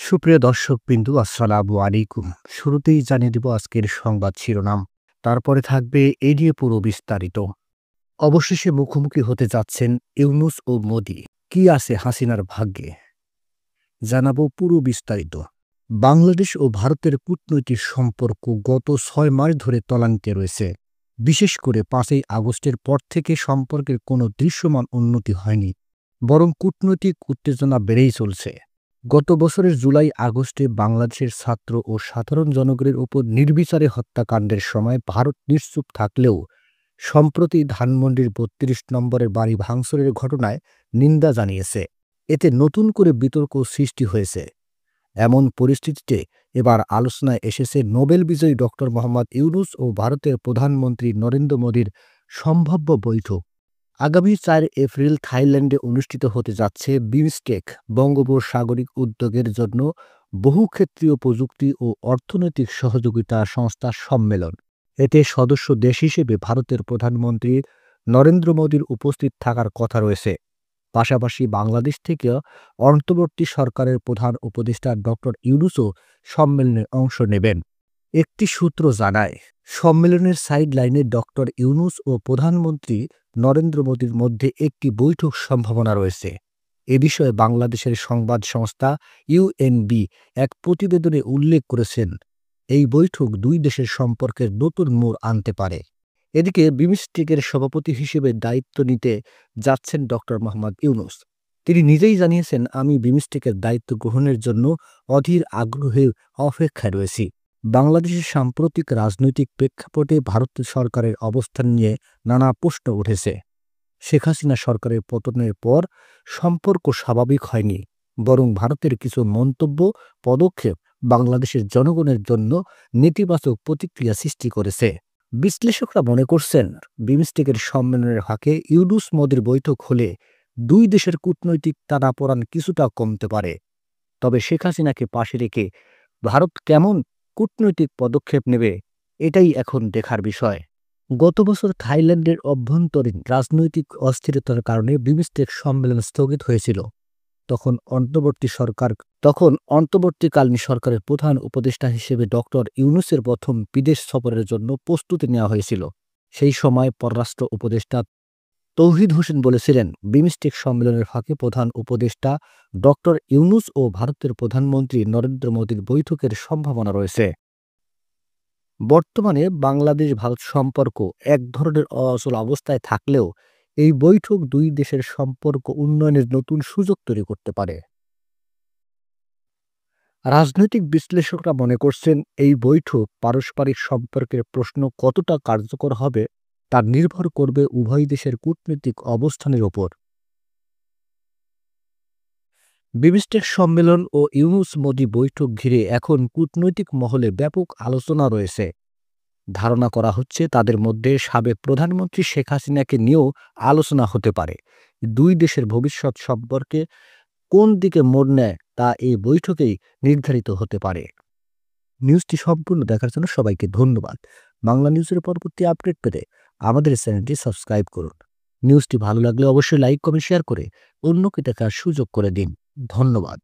সুপ্রিয় দর্শকবৃন্দু, আসসালামু আলাইকুম। শুরুতেই জানিয়ে দিব আজকের সংবাদ শিরোনাম। তারপরে থাকবে এ নিয়ে পুরো বিস্তারিত। অবশেষে মুখোমুখি হতে যাচ্ছেন ইউনূস ও মোদি। কি আছে হাসিনার ভাগ্যে? জানাবো পুরো বিস্তারিত। বাংলাদেশ ও ভারতের কূটনৈতিক সম্পর্ক গত ৬ মাস ধরে তলানিতে রয়েছে। বিশেষ করে ৫ই আগস্টের পর থেকে সম্পর্কের কোনো দৃশ্যমান উন্নতি হয়নি, বরং কূটনৈতিক উত্তেজনা বেড়েই চলছে। গত বছরের জুলাই-আগস্টে বাংলাদেশের ছাত্র ও সাধারণ জনগণের ওপর নির্বিচারে হত্যাকাণ্ডের সময় ভারত নিশ্চুপ থাকলেও সম্প্রতি ধানমন্ডির ৩২ নম্বরের বাড়ি ভাঙচুরের ঘটনায় নিন্দা জানিয়েছে। এতে নতুন করে বিতর্ক সৃষ্টি হয়েছে। এমন পরিস্থিতিতে এবার আলোচনায় এসেছে নোবেল বিজয়ী ডক্টর মোহাম্মদ ইউনূস ও ভারতের প্রধানমন্ত্রী নরেন্দ্র মোদির সম্ভাব্য বৈঠক। আগামী ৪ এপ্রিল থাইল্যান্ডে অনুষ্ঠিত হতে যাচ্ছে বিমস্টেক বঙ্গোপসাগরিক উদ্যোগের জন্য বহুক্ষেত্রীয় প্রযুক্তি ও অর্থনৈতিক সহযোগিতা সংস্থার সম্মেলন। এতে সদস্য দেশ হিসেবে ভারতের প্রধানমন্ত্রী নরেন্দ্র মোদির উপস্থিত থাকার কথা রয়েছে। পাশাপাশি বাংলাদেশ থেকে অন্তর্বর্তী সরকারের প্রধান উপদেষ্টা ডক্টর ইউনূসও সম্মেলনে অংশ নেবেন। একটি সূত্র জানায়, সম্মেলনের সাইড লাইনে ডক্টর ইউনূস ও প্রধানমন্ত্রী নরেন্দ্র মোদির মধ্যে একটি বৈঠক সম্ভাবনা রয়েছে। এ বিষয়ে বাংলাদেশের সংবাদ সংস্থা ইউএনবি এক প্রতিবেদনে উল্লেখ করেছেন, এই বৈঠক দুই দেশের সম্পর্কের নতুন মোড় আনতে পারে। এদিকে বিমস্টেকের সভাপতি হিসেবে দায়িত্ব নিতে যাচ্ছেন ডক্টর মোহাম্মদ ইউনূস। তিনি নিজেই জানিয়েছেন, আমি বিমস্টেকের দায়িত্ব গ্রহণের জন্য অধীর আগ্রহে অপেক্ষায় রয়েছি। বাংলাদেশের সাম্প্রতিক রাজনৈতিক প্রেক্ষাপটে ভারত সরকারের অবস্থান নিয়ে নানা প্রশ্ন উঠেছে। শেখ হাসিনা সরকারের পতনের পর সম্পর্ক স্বাভাবিক হয়নি, বরং ভারতের কিছু মন্তব্য, পদক্ষেপ বাংলাদেশের জনগণের জন্য নেতিবাচক প্রতিক্রিয়া সৃষ্টি করেছে। বিশ্লেষকরা মনে করছেন, বিমস্টেকের সম্মেলনের ফাঁকে ইউনূস মোদির বৈঠক হলে দুই দেশের কূটনৈতিক টানাপোড়েন কিছুটা কমতে পারে। তবে শেখ হাসিনাকে পাশে রেখে ভারত কেমন কূটনৈতিক পদক্ষেপ নেবে, এটাই এখন দেখার বিষয়। গত বছর থাইল্যান্ডের অভ্যন্তরীণ রাজনৈতিক অস্থিরতার কারণে বিমস্টেক সম্মেলন স্থগিত হয়েছিল। তখন অন্তর্বর্তীকালীন সরকারের প্রধান উপদেষ্টা হিসেবে ডক্টর ইউনূসের প্রথম বিদেশ সফরের জন্য প্রস্তুতি নেওয়া হয়েছিল। সেই সময় পররাষ্ট্র উপদেষ্টা তৌহিদ হোসেন বলেছিলেন, বিমস্টেক সম্মেলনের ফাঁকে প্রধান উপদেষ্টা ডক্টর ইউনূস ও ভারতের প্রধানমন্ত্রী নরেন্দ্র মোদির বৈঠকের সম্ভাবনা রয়েছে। বর্তমানে বাংলাদেশ-ভারত সম্পর্ক এক ধরনের অচল অবস্থায় থাকলেও এই বৈঠক দুই দেশের সম্পর্ক উন্নয়নের নতুন সুযোগ তৈরি করতে পারে। রাজনৈতিক বিশ্লেষকরা মনে করছেন, এই বৈঠক পারস্পরিক সম্পর্কের প্রশ্ন কতটা কার্যকর হবে তা নির্ভর করবে উভয় দেশের কূটনৈতিক অবস্থানের ওপর। বিমস্টেক সম্মেলন ও ইউনূস মোদি বৈঠক ঘিরে এখন কূটনৈতিক মহলে ব্যাপক আলোচনা রয়েছে। ধারণা করা হচ্ছে, তাদের মধ্যে সাবেক প্রধানমন্ত্রী শেখ হাসিনাকে নিয়েও আলোচনা হতে পারে। দুই দেশের ভবিষ্যৎ সম্পর্কে কোন দিকে মোড় নেয় তা এই বৈঠকেই নির্ধারিত হতে পারে। নিউজটি সম্পূর্ণ দেখার জন্য সবাইকে ধন্যবাদ। বাংলা নিউজের পরবর্তী আপডেট পেতে আমাদের চ্যানেলটি সাবস্ক্রাইব করুন। নিউজটি ভালো লাগলে অবশ্যই লাইক, কমেন্ট, শেয়ার করে অন্যকে দেখার সুযোগ করে দিন। ধন্যবাদ।